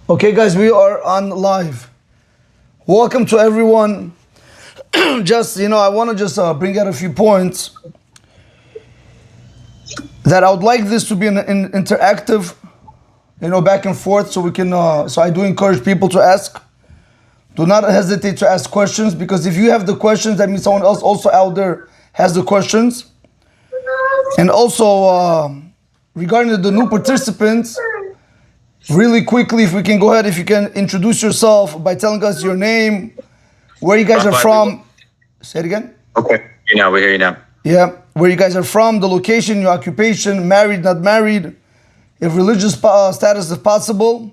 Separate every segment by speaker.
Speaker 1: Okay, guys, we are on live. Welcome to everyone. I want to just bring out a few points that I would like this to be an interactive, back and forth, so we can. So I do encourage people to ask. Do not hesitate to ask questions, because if you have the questions, that means someone else also out there has the questions. And also, regarding the new participants, really quickly, if we can go ahead, if you can introduce yourself by telling us your name, where you guys are from. Say it again.
Speaker 2: Okay. We hear you now.
Speaker 1: Yeah, where you guys are from, the location, your occupation, married, not married, if religious status is possible.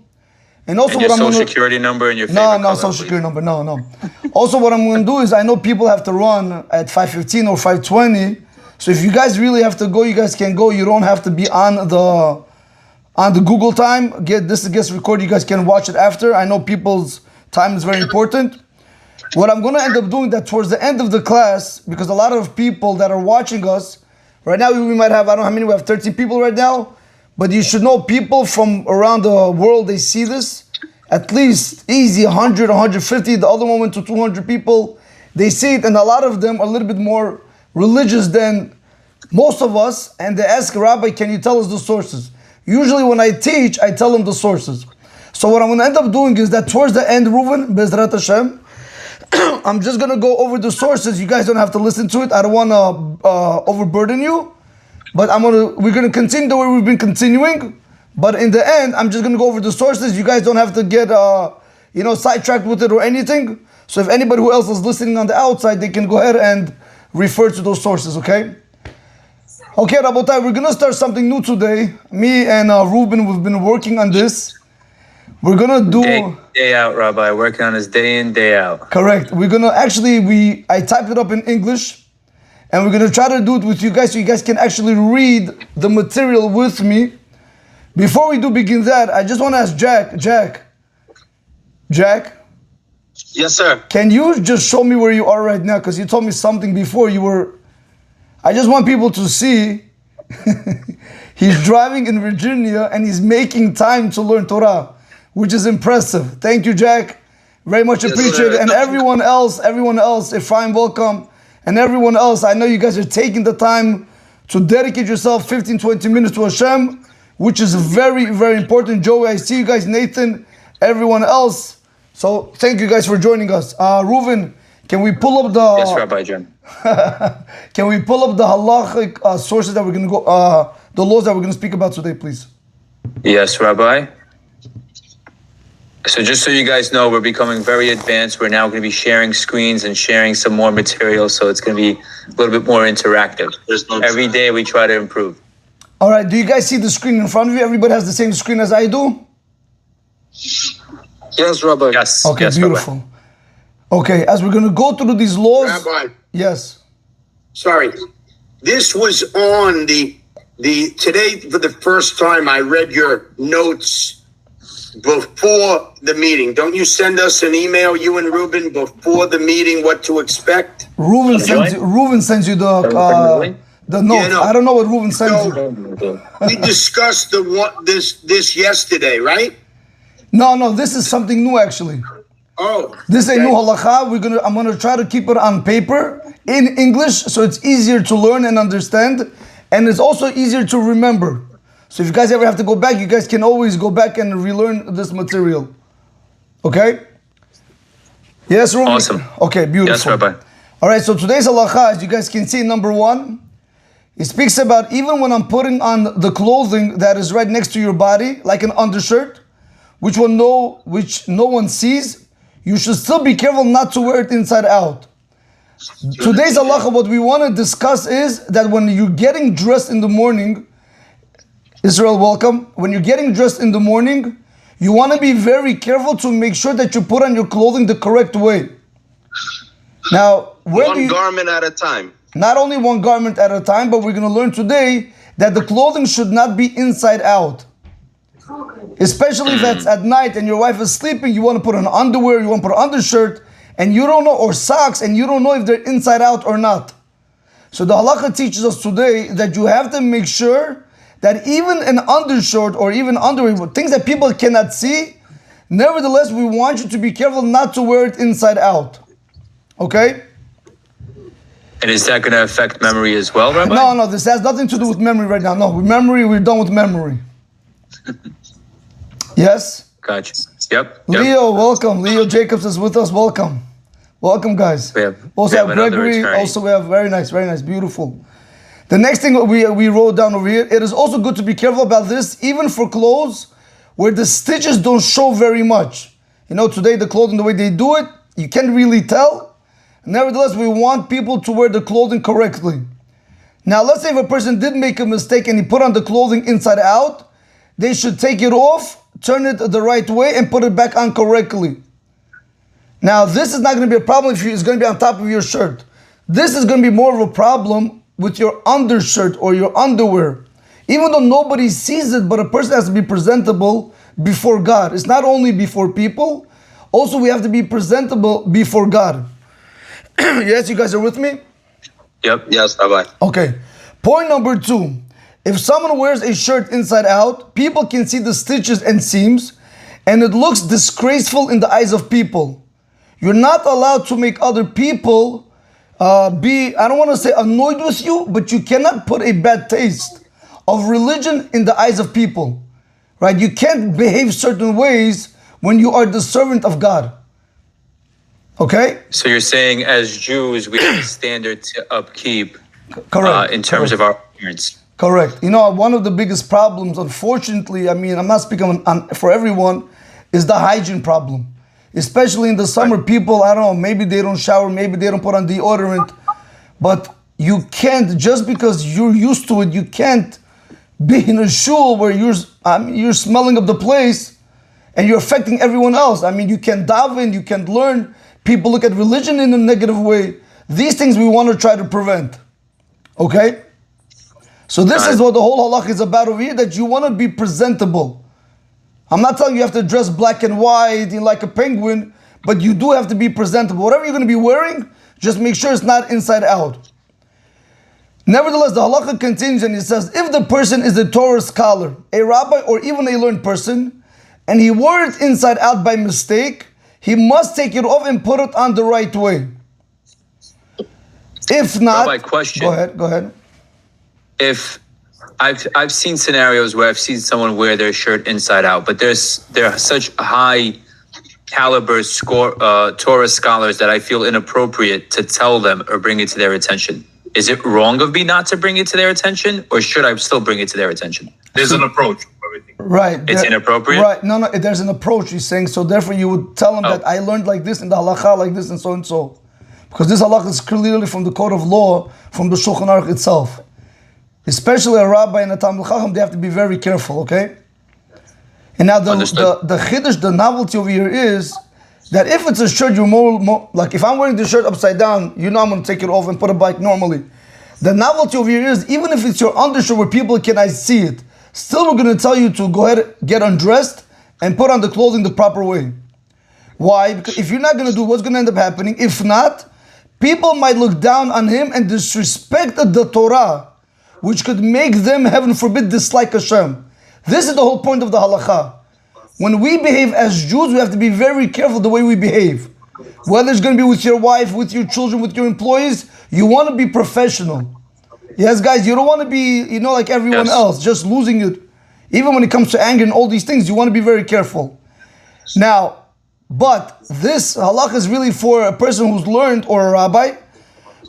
Speaker 1: And also,
Speaker 2: and your social security number and your favorite color,
Speaker 1: social security number, no. Also, what I'm going to do is, I know people have to run at 5:15 or 5:20. So if you guys really have to go, you guys can go. You don't have to be on the Google time. This gets recorded. You guys can watch it after. I know people's time is very important. What I'm going to end up doing, that towards the end of the class, because a lot of people that are watching us right now, we might have, I don't know how many, we have 13 people right now, but you should know people from around the world, they see this, at least easy 100, 150, the other one went to 200 people, they see it, and a lot of them are a little bit more religious than most of us, and they ask, Rabbi, can you tell us the sources? Usually when I teach, I tell them the sources. So what I'm going to end up doing is that towards the end, Reuven, Bezrat Hashem, I'm just going to go over the sources. You guys don't have to listen to it. I don't want to overburden you. But we're going to continue the way we've been continuing. But in the end, I'm just going to go over the sources. You guys don't have to get sidetracked with it or anything. So if anybody who else is listening on the outside, they can go ahead and refer to those sources, okay? Okay, Rabotai, we're going to start something new today. Me and Reuben, we've been working on this. We're going to do...
Speaker 2: Day out, Rabbi. Working on this day in, day out.
Speaker 1: Correct. We're going to I typed it up in English, and we're going to try to do it with you guys so you guys can actually read the material with me. Before we do begin that, I just want to ask Jack.
Speaker 3: Yes, sir.
Speaker 1: Can you just show me where you are right now? Because you told me something before you were... I just want people to see he's driving in Virginia and he's making time to learn Torah, which is impressive. Thank you, Jack. Very much appreciated. And everyone else, Ephraim, welcome. And everyone else, I know you guys are taking the time to dedicate yourself 15, 20 minutes to Hashem, which is very, very important. Joey, I see you guys, Nathan, everyone else. So thank you guys for joining us. Reuven, can we pull up the...
Speaker 2: Yes, Rabbi John.
Speaker 1: Can we pull up the halachic sources that we're going to go, the laws that we're going to speak about today, please?
Speaker 2: Yes, Rabbi. So just so you guys know, we're becoming very advanced. We're now going to be sharing screens and sharing some more material, so it's going to be a little bit more interactive. Every day we try to improve.
Speaker 1: All right, do you guys see the screen in front of you? Everybody has the same screen as I do?
Speaker 3: Yes, Rabbi.
Speaker 2: Yes.
Speaker 1: Okay,
Speaker 2: yes,
Speaker 1: beautiful.
Speaker 2: Rabbi.
Speaker 1: Okay, as we're going to go through these laws...
Speaker 4: Rabbi.
Speaker 1: Yes.
Speaker 4: Sorry. This was on the today for the first time I read your notes before the meeting. Don't you send us an email, you and Reuben, before the meeting, what to expect?
Speaker 1: Reuven sends you the notes. Yeah, no. I don't know what Reuven sends you.
Speaker 4: We discussed this yesterday, right?
Speaker 1: No, this is something new actually.
Speaker 4: Oh.
Speaker 1: This is a new halakha. I'm gonna try to keep it on paper in English so it's easier to learn and understand, and it's also easier to remember. So if you guys ever have to go back, you guys can always go back and relearn this material. Okay? Yes, Reuven?
Speaker 2: Awesome.
Speaker 1: Okay, beautiful.
Speaker 2: Yes, Rabbi.
Speaker 1: All right, so today's halakha, as you guys can see, number 1, it speaks about even when I'm putting on the clothing that is right next to your body, like an undershirt, which no one sees, you should still be careful not to wear it inside out. Today's halakha, what we want to discuss is that when you're getting dressed in the morning, Israel, welcome. When you're getting dressed in the morning, you want to be very careful to make sure that you put on your clothing the correct way. Now,
Speaker 3: one garment at a time.
Speaker 1: Not only one garment at a time, but we're going to learn today that the clothing should not be inside out. Especially if it's at night and your wife is sleeping, you want to put on underwear, you want to put an undershirt, and you don't know, or socks, and you don't know if they're inside out or not. So the halakha teaches us today that you have to make sure that even an undershirt or even underwear, things that people cannot see, Nevertheless, we want you to be careful not to wear it inside out. Okay?
Speaker 2: And is that going to affect memory as well, Rabbi?
Speaker 1: No, this has nothing to do with memory right now. No, with memory, we're done with memory. Yes?
Speaker 2: Gotcha. Yep.
Speaker 1: Leo, welcome. Leo Jacobs is with us. Welcome. Welcome, guys.
Speaker 2: We have
Speaker 1: Gregory.
Speaker 2: attorney.
Speaker 1: Also, we have very nice, beautiful. The next thing we wrote down over here, it is also good to be careful about this, even for clothes where the stitches don't show very much. You know, today the clothing, the way they do it, you can't really tell. Nevertheless, we want people to wear the clothing correctly. Now, let's say if a person did make a mistake and he put on the clothing inside out, they should take it off, turn it the right way, and put it back on correctly. Now, this is not going to be a problem if it's going to be on top of your shirt. This is going to be more of a problem with your undershirt or your underwear. Even though nobody sees it, but a person has to be presentable before God. It's not only before people, also we have to be presentable before God. Yes, you guys are with me?
Speaker 2: Yep.
Speaker 3: Yes, Rabbi.
Speaker 1: Okay. Point number 2. If someone wears a shirt inside out, people can see the stitches and seams, and it looks disgraceful in the eyes of people. You're not allowed to make other people I don't want to say annoyed with you, but you cannot put a bad taste of religion in the eyes of people. Right? You can't behave certain ways when you are the servant of God. Okay?
Speaker 2: So you're saying as Jews, we have a standard to upkeep
Speaker 1: Correct.
Speaker 2: in terms of our appearance.
Speaker 1: Correct. You know, one of the biggest problems, unfortunately, I mean, I'm not speaking for everyone, is the hygiene problem. Especially in the summer, people, I don't know, maybe they don't shower, maybe they don't put on deodorant. But you can't, just because you're used to it, you can't be in a shul where you're smelling up the place and you're affecting everyone else. I mean, you can daven, you can learn. People look at religion in a negative way. These things we want to try to prevent. Okay? So this is what the whole halakha is about over here, that you want to be presentable. I'm not telling you have to dress black and white like a penguin, but you do have to be presentable. Whatever you're going to be wearing, just make sure it's not inside out. Nevertheless, the halakha continues and it says, if the person is a Torah scholar, a rabbi, or even a learned person, and he wore it inside out by mistake, he must take it off and put it on the right way. If not,
Speaker 2: Rabbi, question.
Speaker 1: Go ahead.
Speaker 2: If I've seen scenarios where I've seen someone wear their shirt inside out, but there are such high caliber Torah scholars that I feel inappropriate to tell them or bring it to their attention. Is it wrong of me not to bring it to their attention, or should I still bring it to their attention?
Speaker 5: There's an approach for everything.
Speaker 1: Right.
Speaker 2: It's inappropriate?
Speaker 1: Right. No, there's an approach, he's saying. So therefore you would tell him that I learned like this in the halakha, like this and so and so. Because this halakha is clearly from the code of law, from the Shulchan Aruch itself. Especially a rabbi and a Talmid Chacham, they have to be very careful, okay? And now the chiddush, the novelty over here is that if it's a shirt, you're more like if I'm wearing the shirt upside down, you know I'm going to take it off and put it back normally. The novelty over here is, even if it's your undershirt where people cannot see it, still we're going to tell you to go ahead, get undressed, and put on the clothing the proper way. Why? Because if you're not going to do, what's going to end up happening? If not, people might look down on him and disrespect the Torah, which could make them, heaven forbid, dislike Hashem. This is the whole point of the halakha. When we behave as Jews, we have to be very careful the way we behave. Whether it's going to be with your wife, with your children, with your employees, you want to be professional. Yes, guys, you don't want to be, like everyone else, just losing it. Even when it comes to anger and all these things, you want to be very careful. Now, but this halakha is really for a person who's learned or a rabbi.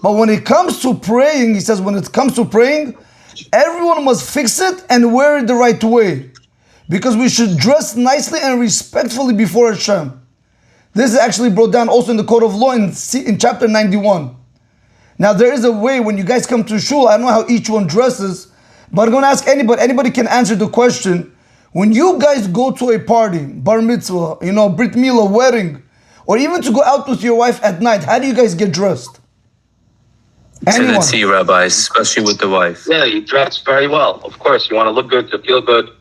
Speaker 1: But when it comes to praying, he says, when it comes to praying, everyone must fix it and wear it the right way. Because we should dress nicely and respectfully before Hashem. This is actually brought down also in the Code of Law in chapter 91. Now there is a way when you guys come to shul, I don't know how each one dresses, but I'm going to ask anybody can answer the question. When you guys go to a party, bar mitzvah, brit milah, wedding, or even to go out with your wife at night, how do you guys get dressed?
Speaker 2: To the T, Rabbi, especially with the wife.
Speaker 3: Yeah, you dress very well. Of course, you want to look good, to feel good.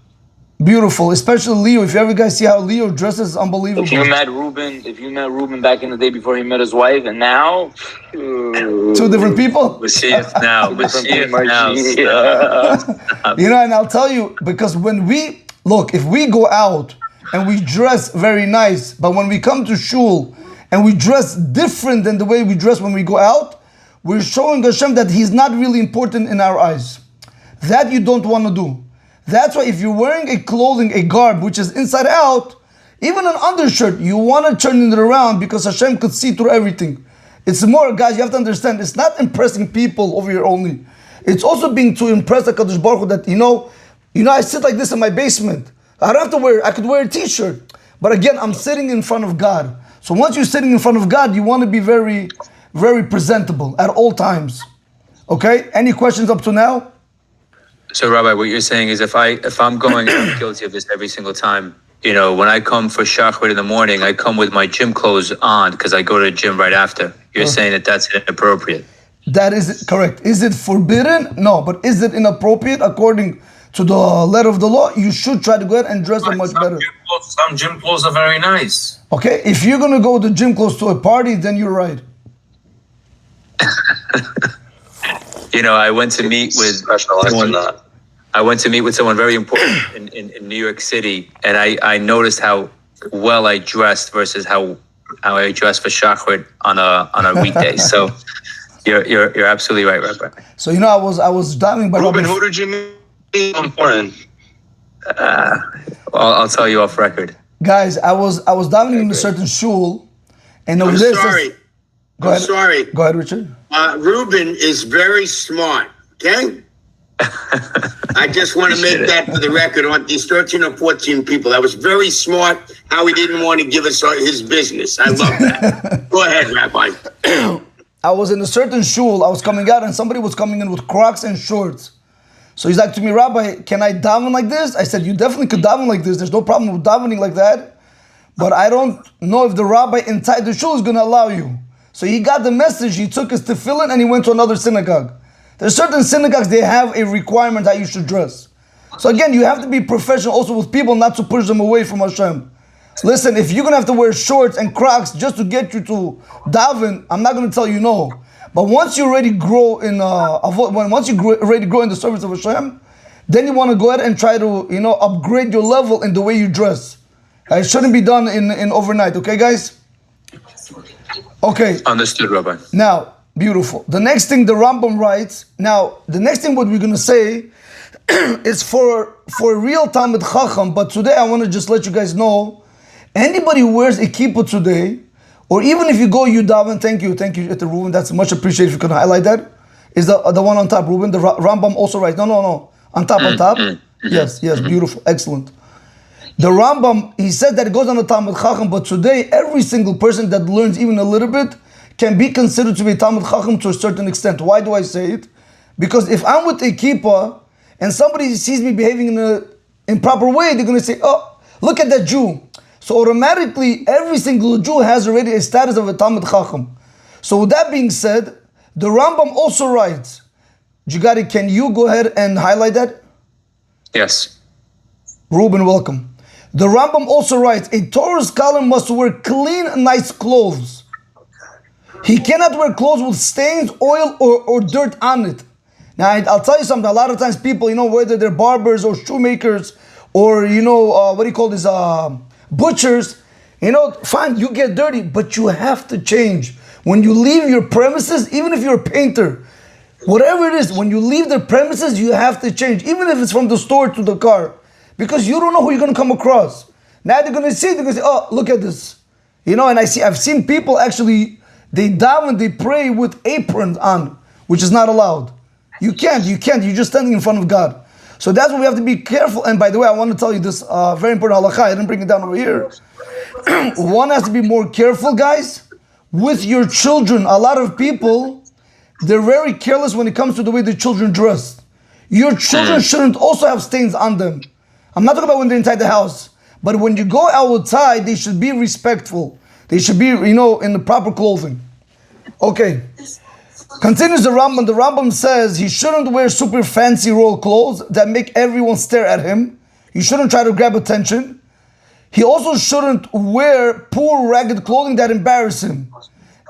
Speaker 1: Beautiful, especially Leo. If you ever guys see how Leo dresses, unbelievable.
Speaker 6: If you met Ruben back in the day before he met his wife, and now
Speaker 1: two different people.
Speaker 2: We see it now.
Speaker 1: And I'll tell you, because if we go out and we dress very nice, but when we come to shul and we dress different than the way we dress when we go out, we're showing Hashem that He's not really important in our eyes. That you don't want to do. That's why if you're wearing a clothing, a garb, which is inside out, even an undershirt, you want to turn it around because Hashem could see through everything. It's more, guys, you have to understand, it's not impressing people over here only. It's also being to impress the Kadosh Baruch Hu that, you know, I sit like this in my basement. I don't have to wear, I could wear a t-shirt. But again, I'm sitting in front of God. So once you're sitting in front of God, you want to be very, very presentable at all times. Okay? Any questions up to now?
Speaker 2: So, Rabbi, what you're saying is if I'm going, I'm guilty of this every single time. You know, when I come for Shachrit in the morning, I come with my gym clothes on because I go to the gym right after. You're saying that that's inappropriate.
Speaker 1: That is correct. Is it forbidden? No, but is it inappropriate according to the letter of the law? You should try to go ahead and dress up much better.
Speaker 5: Some gym clothes are very nice.
Speaker 1: Okay, if you're going to go with the gym clothes to a party, then you're right.
Speaker 2: You know, I went to meet with someone. I went to meet with someone very important in New York City, and I noticed how well I dressed versus how I dressed for Shachrit on a weekday. So you're absolutely right, Rabbi.
Speaker 1: So you know, I was diving by
Speaker 3: Ruben, who did you meet? Important.
Speaker 2: I'll tell you off record.
Speaker 1: Guys, I was diving in a certain shul, and over
Speaker 4: I'm
Speaker 1: there
Speaker 4: sorry.
Speaker 1: says, Go ahead.
Speaker 4: Sorry.
Speaker 1: Go ahead, Richard.
Speaker 4: Ruben is very smart, okay? I just want to make that for the record on these 13 or 14 people. That was very smart how he didn't want to give us his business. I love that. Go ahead, Rabbi.
Speaker 1: I was in a certain shul, I was coming out and somebody was coming in with Crocs and shorts. So he's like to me, Rabbi, can I daven like this? I said, you definitely could daven like this. There's no problem with davening like that. But I don't know if the rabbi inside the shul is going to allow you. So he got the message, he took his tefillin and he went to another synagogue. There's certain synagogues, they have a requirement how you should dress. So again, you have to be professional also with people not to push them away from Hashem. Listen, if you're going to have to wear shorts and Crocs just to get you to daven, I'm not going to tell you no. But once you already grow in already grow in the service of Hashem, then you want to go ahead and try to, upgrade your level in the way you dress. It shouldn't be done in overnight, okay guys? Okay.
Speaker 2: Understood, Rabbi.
Speaker 1: Now, beautiful. The next thing the Rambam writes, now, the next thing what we're going to say is for a real Talmid Chacham, but today I want to just let you guys know, anybody who wears a kippah today, or even if you go you daven, thank you at the Ruben, that's much appreciated if you can highlight that. Is the one on top, Ruben? The Rambam also writes, no, on top. Yes, beautiful, excellent. The Rambam, he said that it goes on the Talmid Chacham, but today every single person that learns even a little bit can be considered to be a Talmid Chacham to a certain extent. Why do I say it? Because if I'm with a kippah and somebody sees me behaving in an improper way, they're going to say, oh, look at that Jew. So automatically, every single Jew has already a status of a Talmid Chacham. So with that being said, the Rambam also writes, Jigari, can you go ahead and highlight that?
Speaker 2: Yes.
Speaker 1: Ruben, welcome. The Rambam also writes, a Torah scholar must wear clean, nice clothes. He cannot wear clothes with stains, oil, or dirt on it. Now, I'll tell you something. A lot of times people, whether they're barbers or shoemakers or, butchers, fine, you get dirty, but you have to change. When you leave your premises, even if you're a painter, whatever it is, when you leave the premises, you have to change. Even if it's from the store to the car. Because you don't know who you're going to come across. Now they're going to see, oh, look at this. And I've seen people actually, they daven, they pray with aprons on, which is not allowed. You can't, you're just standing in front of God. So that's why we have to be careful. And by the way, I want to tell you this very important halakha, I didn't bring it down over here. One has to be more careful, guys, with your children. A lot of people, they're very careless when it comes to the way the children dress. Your children shouldn't also have stains on them. I'm not talking about when they're inside the house, but when you go outside, they should be respectful. They should be, in the proper clothing. Okay. Continues the Rambam. The Rambam says he shouldn't wear super fancy royal clothes that make everyone stare at him. He shouldn't try to grab attention. He also shouldn't wear poor, ragged clothing that embarrass him.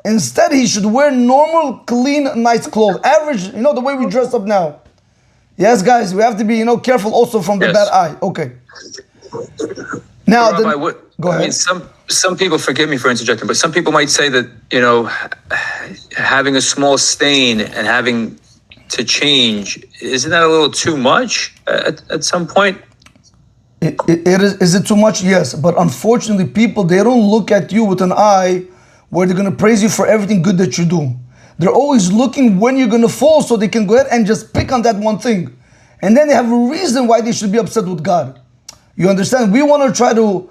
Speaker 1: Instead, he should wear normal, clean, nice clothes. Average, the way we dress up now. Yes, guys, we have to be, careful also from the bad eye. Okay. Now,
Speaker 2: Rabbi,
Speaker 1: go ahead.
Speaker 2: I mean, some people, forgive me for interjecting, but some people might say that, you know, having a small stain and having to change, isn't that a little too much at some point?
Speaker 1: It is. Is it too much? Yes, but unfortunately, people, they don't look at you with an eye where they're gonna praise you for everything good that you do. They're always looking when you're gonna fall, so they can go ahead and just pick on that one thing, and then they have a reason why they should be upset with God. You understand? We want to try to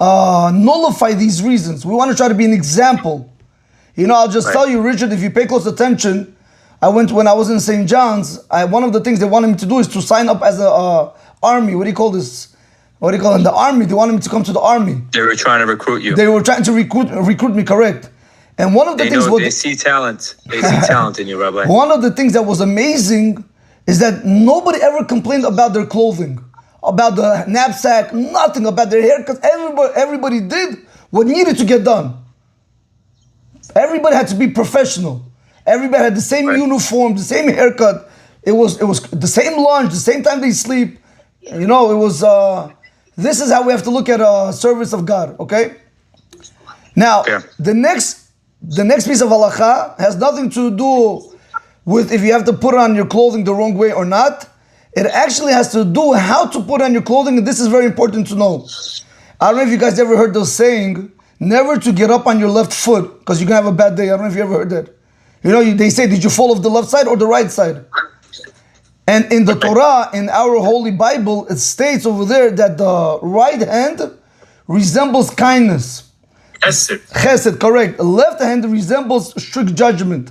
Speaker 1: nullify these reasons. We want to try to be an example. You know, I'll just tell you, Richard, if you pay close attention, when I was in St. John's, one of the things they wanted me to do is to sign up as a army. What do you call this? What do you call it? The army. They wanted me to come to the army.
Speaker 2: They were trying to recruit you.
Speaker 1: They were trying to recruit me, correct. And one of the things...
Speaker 2: They see talent. They see talent in you, Rabbi.
Speaker 1: One of the things that was amazing is that nobody ever complained about their clothing, about the knapsack, nothing about their haircuts. Everybody did what needed to get done. Everybody had to be professional. Everybody had the same uniform, the same haircut. It was the same lunch, the same time they sleep. You know, it was... this is how we have to look at service of God, okay? Now, the next piece of halakha has nothing to do with if you have to put on your clothing the wrong way or not. It actually has to do with how to put on your clothing, and this is very important to know. I don't know if you guys ever heard the saying, never to get up on your left foot, because you're going to have a bad day. I don't know if you ever heard that. You know, they say, did you fall off the left side or the right side? And in the Torah, in our Holy Bible, it states over there that the right hand resembles kindness. Chesed, correct. The left hand resembles strict judgment,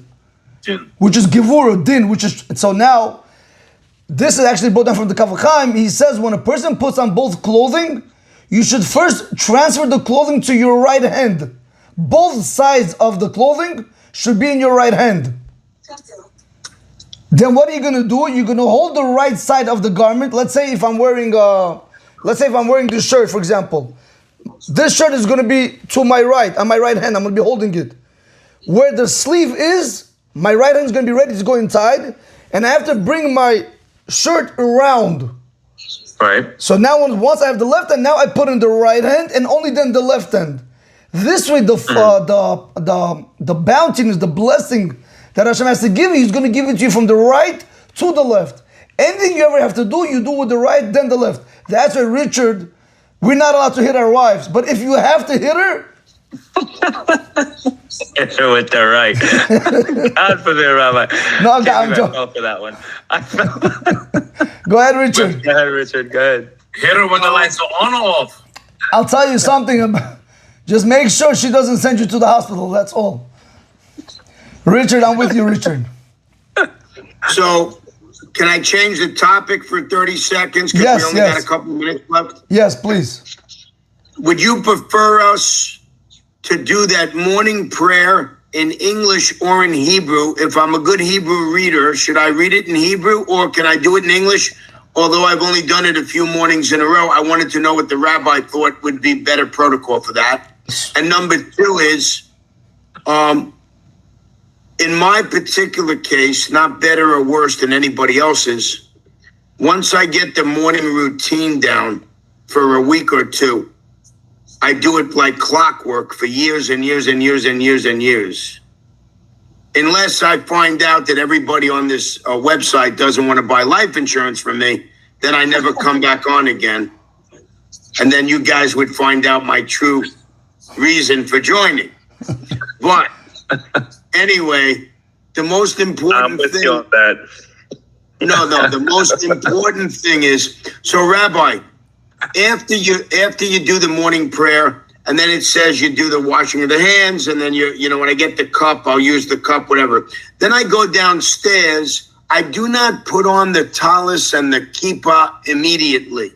Speaker 1: which is gevura, din, which is... So now, this is actually brought down from the Rav Chaim. He says when a person puts on both clothing, you should first transfer the clothing to your right hand. Both sides of the clothing should be in your right hand. Then what are you going to do? You're going to hold the right side of the garment. Let's say if I'm wearing this shirt, for example. This shirt is going to be to my right, on my right hand. I'm going to be holding it. Where the sleeve is, my right hand is going to be ready to go inside. And I have to bring my shirt around.
Speaker 2: Right.
Speaker 1: So now once I have the left hand, now I put in the right hand and only then the left hand. This way the bountiness, the blessing that Hashem has to give you, He's going to give it to you from the right to the left. Anything you ever have to do, you do with the right, then the left. That's why, Richard, we're not allowed to hit our wives. But if you have to hit her...
Speaker 2: hit her with the right. God forbid, Rabbi.
Speaker 1: No, I'm joking.
Speaker 2: I fell for that one.
Speaker 1: Go ahead, Richard.
Speaker 2: Go ahead, Richard. Go ahead.
Speaker 5: Hit her when the lights are on or off.
Speaker 1: I'll tell you something. Just make sure she doesn't send you to the hospital. That's all. Richard, I'm with you, Richard.
Speaker 4: So, can I change the topic for 30 seconds? Because we only got a couple minutes left.
Speaker 1: Yes, please.
Speaker 4: Would you prefer us to do that morning prayer in English or in Hebrew? If I'm a good Hebrew reader, should I read it in Hebrew or can I do it in English? Although I've only done it a few mornings in a row, I wanted to know what the rabbi thought would be better protocol for that. And number two is, in my particular case, not better or worse than anybody else's, once I get the morning routine down for a week or two, I do it like clockwork for years and years and years and years and years. Unless I find out that everybody on this website doesn't want to buy life insurance from me, then I never come back on again. And then you guys would find out my true reason for joining. But anyway, the most important thing...
Speaker 2: you on that.
Speaker 4: No, the most important thing is, so Rabbi, after you do the morning prayer, and then it says you do the washing of the hands, and then when I get the cup, I'll use the cup, whatever. Then I go downstairs. I do not put on the talis and the kippah immediately.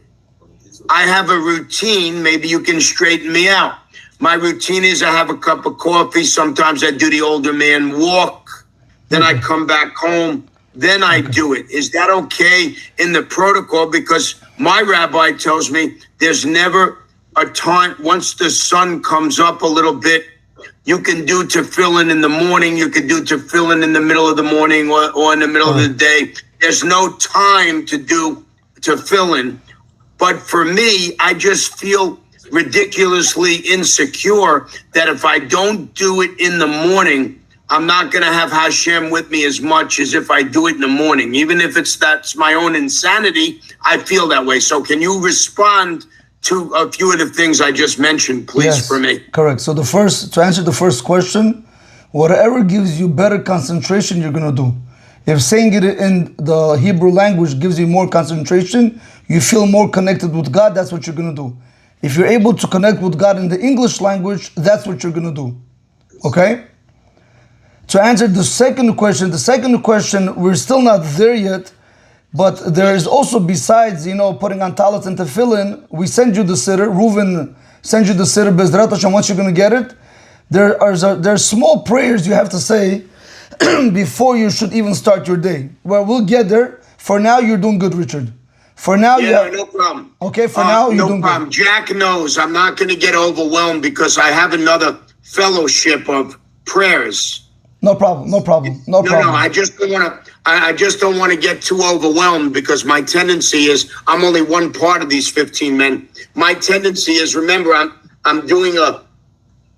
Speaker 4: I have a routine. Maybe you can straighten me out. My routine is I have a cup of coffee. Sometimes I do the older man walk. Then I come back home. Then I do it. Is that okay in the protocol? Because my rabbi tells me there's never a time, once the sun comes up a little bit, you can do tefillin in the morning, you can do tefillin in the middle of the morning or in the middle of the day. There's no time to do tefillin. But for me, I just feel ridiculously insecure that if I don't do it in the morning, I'm not going to have Hashem with me as much as if I do it in the morning. Even if that's my own insanity, I feel that way. So can you respond to a few of the things I just mentioned, please,
Speaker 1: Yes,
Speaker 4: for me?
Speaker 1: correct. So to answer the first question, whatever gives you better concentration, you're going to do. If saying it in the Hebrew language gives you more concentration, you feel more connected with God, that's what you're going to do. If you're able to connect with God in the English language, that's what you're going to do. Okay? To answer the second question, we're still not there yet, but there is also, besides, putting on talit and tefillin, we send you the siddur, Reuven send you the siddur, Bezrat Hashem, once you're going to get it, there are small prayers you have to say before you should even start your day. Well, we'll get there. For now, you're doing good, Richard. For now,
Speaker 4: no problem.
Speaker 1: Okay, for now, you're doing
Speaker 4: good. Jack knows I'm not going to get overwhelmed because I have another fellowship of prayers.
Speaker 1: No problem. No,
Speaker 4: I just don't want to get too overwhelmed because my tendency is I'm only one part of these 15 men. My tendency is, remember, I'm doing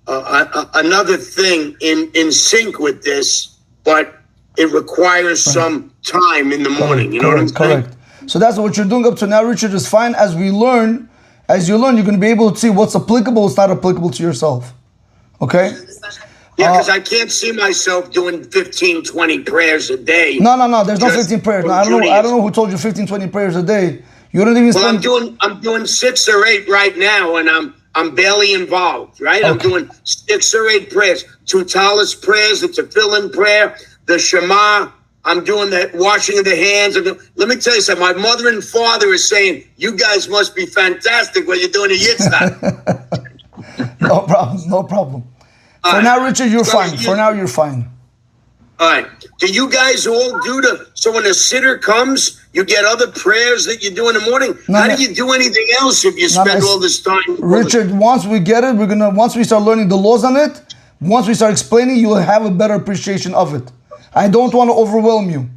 Speaker 4: another thing in sync with this, but it requires some time in the morning. You know what I'm saying?
Speaker 1: Correct. So that's what you're doing up to now, Richard, is fine. As you learn, you're going to be able to see what's applicable, what's not applicable to yourself. Okay?
Speaker 4: Yeah, because I can't see myself doing 15, 20 prayers a day.
Speaker 1: No. There's no 15 prayers. No, I don't know who told you 15, 20 prayers a day. You don't even spend...
Speaker 4: I'm doing 6 or 8 right now, and I'm barely involved, right? Okay. I'm doing 6 or 8 prayers. 2 talis prayers, the tefillin prayer, the Shema. I'm doing the washing of the hands. Let me tell you something. My mother and father is saying, you guys must be fantastic when you're doing a yitzhak.
Speaker 1: No problem. For now, Richard, you're fine. For now, you're fine.
Speaker 4: All right. Do you guys all so when a sitter comes, you get other prayers that you do in the morning? How do you do anything else if you spend all this time?
Speaker 1: Richard, once we get it, once we start learning the laws on it, once we start explaining, you will have a better appreciation of it. I don't want to overwhelm you.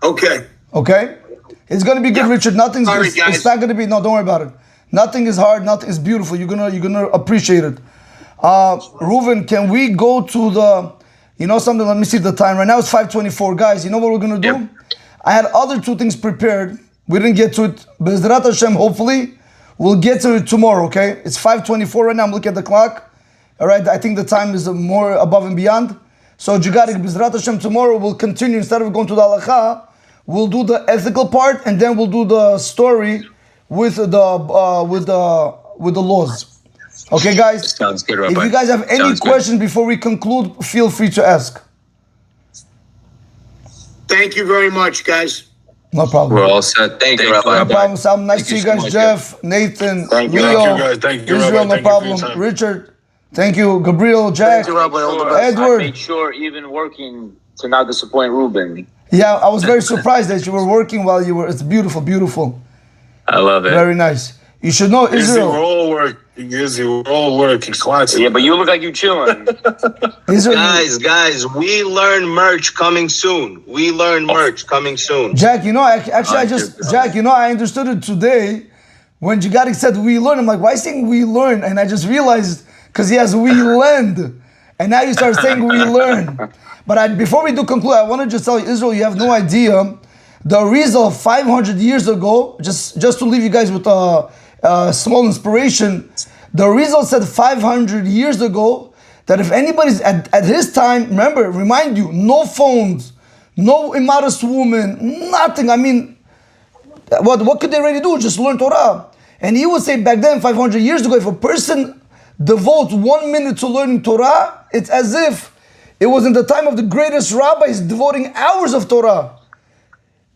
Speaker 4: Okay.
Speaker 1: It's going to be good, Richard.
Speaker 4: Sorry, guys.
Speaker 1: It's not going to be, no, don't worry about it. Nothing is hard, nothing is beautiful. You're gonna appreciate it. Reuven, can we go to the, something, let me see the time. Right now it's 5:24. Guys, you know what we're going to do? Yep. I had other 2 things prepared. We didn't get to it. Bezrat Hashem, hopefully, we'll get to it tomorrow, okay? It's 5:24 right now. I'm looking at the clock. All right, I think the time is more above and beyond. So, Jigarik, Bezrat Hashem, tomorrow we'll continue. Instead of going to the halakha, we'll do the ethical part, and then we'll do the story with the laws. Okay, guys?
Speaker 2: Sounds good, Rabbi.
Speaker 1: If you guys have any questions before we conclude, feel free to ask.
Speaker 4: Thank you very much, guys.
Speaker 1: No problem.
Speaker 2: We're all set. Thank you, Rabbi.
Speaker 1: No problem, Sam. Nice to see you guys,
Speaker 2: much,
Speaker 1: Jeff, Nathan,
Speaker 3: Thank you.
Speaker 1: Leo,
Speaker 5: Thank you,
Speaker 1: Israel,
Speaker 5: Rabbi.
Speaker 1: no problem. Richard, thank you. Gabriel, Jack, Edward.
Speaker 6: I made sure, even working, to not disappoint Reuben.
Speaker 1: Yeah, I was very surprised that you were working while you were. It's beautiful.
Speaker 2: I love it.
Speaker 1: Very nice. You should know Israel.
Speaker 5: We're all working. We're all working.
Speaker 6: Yeah, but you look like you chilling.
Speaker 1: Israel,
Speaker 7: Guys, we learn merch coming soon.
Speaker 1: Jack, Jack, I understood it today when Jigarik said we learn. I'm like, why saying we learn? And I just realized because he has we lend, and now you start saying we learn. But before we do conclude, I want to just tell you, Israel, you have no idea the reason 500 years ago. Just to leave you guys with a small inspiration. The Rizal said 500 years ago that if anybody's at his time, remind you, no phones, no immodest woman, nothing. I mean, what could they really do? Just learn Torah. And he would say back then, 500 years ago, if a person devotes 1 minute to learning Torah, it's as if it was in the time of the greatest rabbis devoting hours of Torah.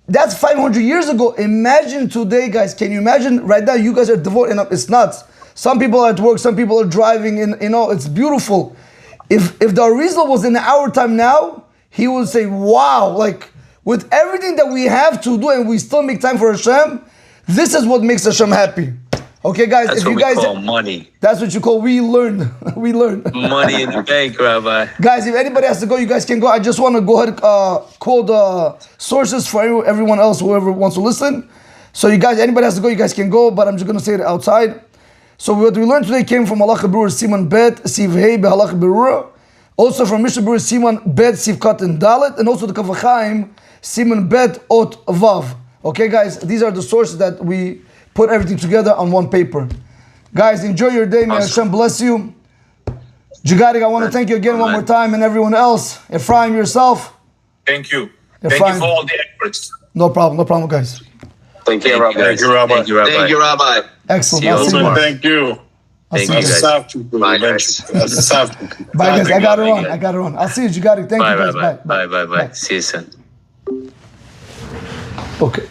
Speaker 1: That's 500 years ago. Imagine today, guys. Can you imagine right now? You guys are devoting. It's nuts. Some people are at work. Some people are driving. It's beautiful. If the Arizal was in our time now, he would say, "Wow! Like with everything that we have to do, and we still make time for Hashem. This is what makes Hashem happy." Okay, guys.
Speaker 2: That's
Speaker 1: if
Speaker 2: what
Speaker 1: you
Speaker 2: we
Speaker 1: guys
Speaker 2: call money.
Speaker 1: That's what you call we learn. We learn.
Speaker 2: Money in the bank, Rabbi.
Speaker 1: Guys, if anybody has to go, you guys can go. I just want to go ahead quote sources for everyone else, whoever wants to listen. So you guys, anybody has to go, you guys can go. But I'm just going to say it outside. So what we learned today came from Halacha Berurah Siman Bet Siv Hey BeHalacha Berurah, also from Mishnah Berurah Siman Bet Siv Katan Dalet, and also the Rav Chaim Siman Bet Ot Vav. Okay, guys, these are the sources that we put everything together on one paper. Guys, enjoy your day. May Hashem bless you. Jigarik, I want to thank you again one more time, and everyone else. Ephraim, yourself.
Speaker 5: Thank you.
Speaker 1: Ephraim.
Speaker 5: Thank you for all the efforts.
Speaker 1: No problem, guys.
Speaker 3: Thank you, Rabbi.
Speaker 5: Thank you, Rabbi.
Speaker 2: Thank you, Rabbi.
Speaker 7: Thank you, Rabbi.
Speaker 1: Excellent.
Speaker 2: See you
Speaker 1: I'll see you.
Speaker 2: tomorrow.
Speaker 5: Thank you.
Speaker 2: Thank you, guys.
Speaker 5: Bye, guys.
Speaker 1: Bye, guys. I got to run. I'll see you, Jigarik. Thank
Speaker 2: Bye,
Speaker 1: you, guys.
Speaker 2: Bye. See you soon.
Speaker 1: Okay.